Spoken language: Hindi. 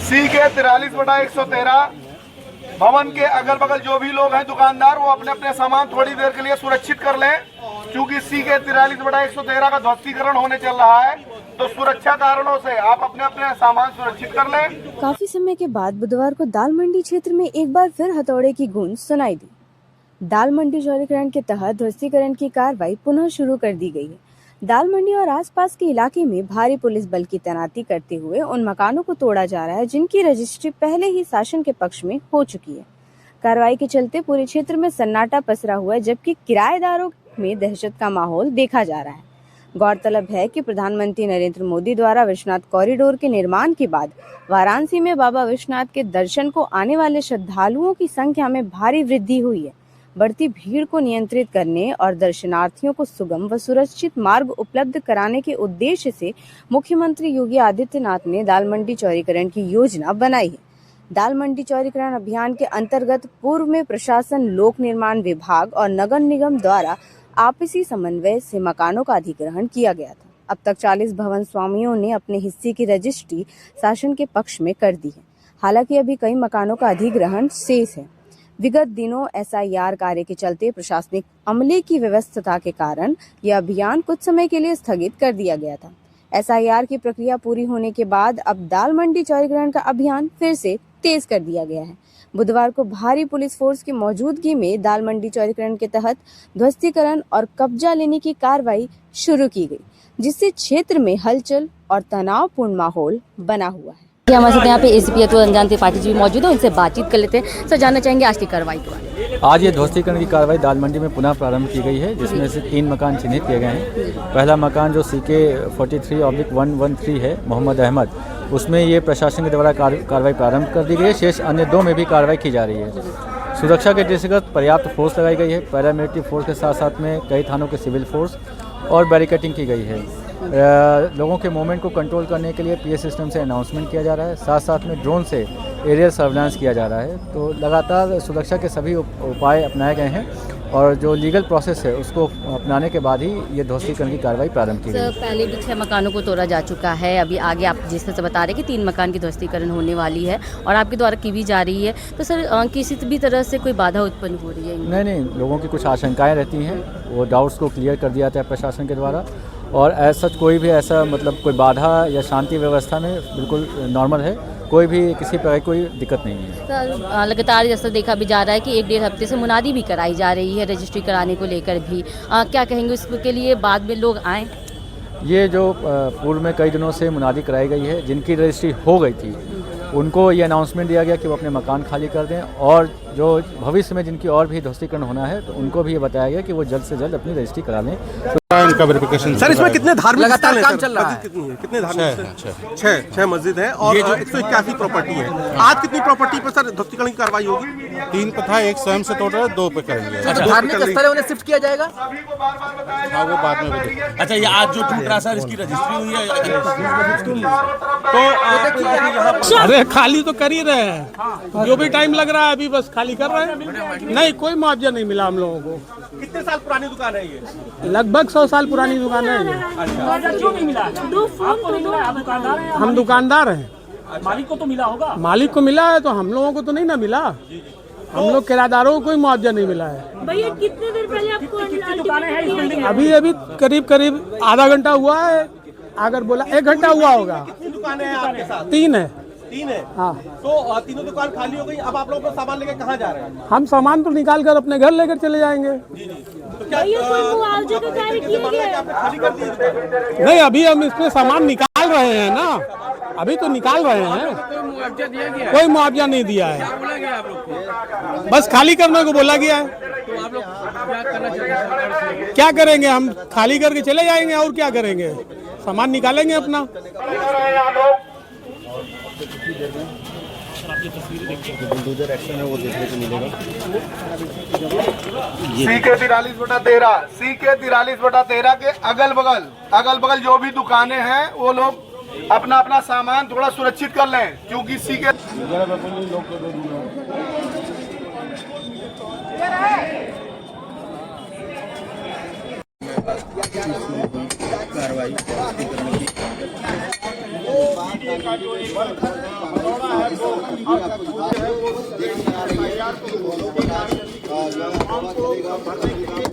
सी के 43/113 भवन के अगल बगल जो भी लोग हैं दुकानदार, वो अपने अपने सामान थोड़ी देर के लिए सुरक्षित कर लें, क्योंकि सी के 43/113 का ध्वस्तीकरण होने चल रहा है। तो सुरक्षा कारणों से आप अपने अपने सामान सुरक्षित कर लें। काफी समय के बाद बुधवार को दाल मंडी क्षेत्र में एक बार फिर हथौड़े की गूंज सुनाई दी। दाल मंडी चौड़ीकरण के तहत ध्वस्तीकरण की कार्रवाई पुनः शुरू कर दी गई है। दाल मंडी और आसपास के इलाके में भारी पुलिस बल की तैनाती करते हुए उन मकानों को तोड़ा जा रहा है जिनकी रजिस्ट्री पहले ही शासन के पक्ष में हो चुकी है। कार्रवाई के चलते पूरे क्षेत्र में सन्नाटा पसरा हुआ है, जबकि किराएदारों में दहशत का माहौल देखा जा रहा है। गौरतलब है कि प्रधानमंत्री नरेंद्र मोदी द्वारा विश्वनाथ कॉरिडोर के निर्माण के बाद वाराणसी में बाबा विश्वनाथ के दर्शन को आने वाले श्रद्धालुओं की संख्या में भारी वृद्धि हुई है। बढ़ती भीड़ को नियंत्रित करने और दर्शनार्थियों को सुगम व सुरक्षित मार्ग उपलब्ध कराने के उद्देश्य से मुख्यमंत्री योगी आदित्यनाथ ने दाल मंडी चौड़ीकरण की योजना बनाई है। दाल मंडी चौड़ीकरण अभियान के अंतर्गत पूर्व में प्रशासन, लोक निर्माण विभाग और नगर निगम द्वारा आपसी समन्वय से मकानों का अधिग्रहण किया गया था। अब तक 40 भवन स्वामियों ने अपने हिस्से की रजिस्ट्री शासन के पक्ष में कर दी है। हालांकि अभी कई मकानों का अधिग्रहण शेष है। विगत दिनों SIR कार्य के चलते प्रशासनिक अमले की व्यवस्था के कारण यह अभियान कुछ समय के लिए स्थगित कर दिया गया था। SIR की प्रक्रिया पूरी होने के बाद अब दाल मंडी चौड़ीकरण का अभियान फिर से तेज कर दिया गया है। बुधवार को भारी पुलिस फोर्स की मौजूदगी में दाल मंडी चौड़ीकरण के तहत ध्वस्तीकरण और कब्जा लेने की कार्रवाई शुरू की गई, जिससे क्षेत्र में हलचल और तनावपूर्ण माहौल बना हुआ है। हमारे साथ यहाँ पे ACP अतुल अंजान त्रिपाठी जी भी मौजूद है, उनसे बातचीत कर लेते हैं। सर, जानना चाहेंगे आज की कार्रवाई के बारे में। आज ये ध्वस्तीकरण की कार्रवाई दाल मंडी में पुनः प्रारंभ की गई है, जिसमें से 3 मकान चिन्हित किए गए हैं। पहला मकान जो CK 43/113 है, मोहम्मद अहमद, उसमें ये प्रशासन के द्वारा कार्रवाई प्रारंभ कर दी गई है। शेष अन्य 2 में भी कार्रवाई की जा रही है। सुरक्षा के दृष्टिगत पर्याप्त फोर्स लगाई गई है। पैरामिलिट्री फोर्स के साथ साथ में कई थानों के सिविल फोर्स और बैरिकेडिंग की गई है। लोगों के मूवमेंट को कंट्रोल करने के लिए PA सिस्टम से अनाउंसमेंट किया जा रहा है। साथ साथ में ड्रोन से एरियल सर्विलांस किया जा रहा है। तो लगातार सुरक्षा के सभी उपाय अपनाए गए हैं और जो लीगल प्रोसेस है उसको अपनाने के बाद ही ये ध्वस्तीकरण की कार्रवाई प्रारंभ की गई। सर, पहले भी 6 मकानों को तोड़ा जा चुका है। अभी आगे आप जिस तरह से बता रहे हैं कि 3 मकान की ध्वस्तीकरण होने वाली है और आपके द्वारा की भी जा रही है। तो सर, किसी भी तरह से कोई बाधा उत्पन्न हो रही है? नहीं, लोगों की कुछ आशंकाएँ रहती हैं, वो डाउट्स को क्लियर कर दिया जाता है प्रशासन के द्वारा। और ऐसा कोई भी ऐसा मतलब कोई बाधा या शांति व्यवस्था में बिल्कुल नॉर्मल है। कोई भी किसी प्रकार की कोई दिक्कत नहीं है। सर, लगातार जैसा देखा भी जा रहा है कि 1-1.5 हफ्ते से मुनादी भी कराई जा रही है रजिस्ट्री कराने को लेकर भी। क्या कहेंगे इसके लिए बाद में लोग आएँ? ये जो पूर्व में कई दिनों से मुनादी कराई गई है, जिनकी रजिस्ट्री हो गई थी उनको ये अनाउंसमेंट दिया गया कि वो अपने मकान खाली कर दें, और जो भविष्य में जिनकी और भी ध्वस्तीकरण होना है तो उनको भी ये बताया गया कि वो जल्द से जल्द अपनी रजिस्ट्री करा लें। इनका वेरिफिकेशन सर, इसमें कितने धार्मिक लगातार काम चल रहा है? कितने धार्मिक? 6 मस्जिद है और 181 प्रॉपर्टी है। आज कितनी प्रॉपर्टी पर सर ध्वस्तीकरण की कार्रवाई होगी? 3 पर था, 1 स्वयं से तोड़ रहा है, 2 पे करेंगे। अच्छा, धार्मिक स्थल है, उन्हें शिफ्ट किया जाएगा? हाँ, वो बाद में भी। अच्छा, ये आज जो टूट रहा सर, इसकी रजिस्ट्री हुई है? तो अरे खाली तो कर ही रहे हैं, जो भी टाइम लग रहा है अभी बस खाली कर रहे हैं। नहीं, कोई मुआवजा नहीं मिला हम लोगों को। कितने साल पुरानी दुकान है ये? लगभग 100 साल पुरानी दुकान है ये। हम दुकानदार हैं। मालिक को तो मिला होगा? मालिक को मिला है, तो हम लोगों को तो नहीं ना मिला। हम लोग किराएदारों को कोई मुआवजा नहीं मिला है। भैया, कितने देर पहले आपको दुकानें हैं इस बिल्डिंग में? अभी करीब आधा घंटा हुआ है। अगर बोला 1 घंटा हुआ होगा। कितनी दुकानें हैं आपके साथ? 3 है। 3 है? हाँ। तो तीनों दुकान खाली हो गई। अब आप लोग अपना सामान लेकर कहाँ जा रहे हैं? हम सामान तो निकाल कर अपने घर लेकर चले जाएंगे। तो क्या कोई मुआवजे का कार्य किया गया है? खाली कर दिए? नहीं, अभी हम इसमें सामान निकाल रहे हैं ना, अभी तो निकाल रहे हैं। कोई मुआवजा नहीं दिया है, बस खाली करने को बोला गया है। तो आप लोग क्या करना चाहते हैं? क्या करेंगे, हम खाली करके चले जाएंगे और क्या करेंगे, सामान निकालेंगे अपना। बुलडोजर एक्शन है वो देखने को मिलेगा। CK 43/13 के अगल बगल जो भी दुकानें हैं वो लोग अपना अपना सामान थोड़ा सुरक्षित कर लें, क्योंकि CK कार्रवाई है वो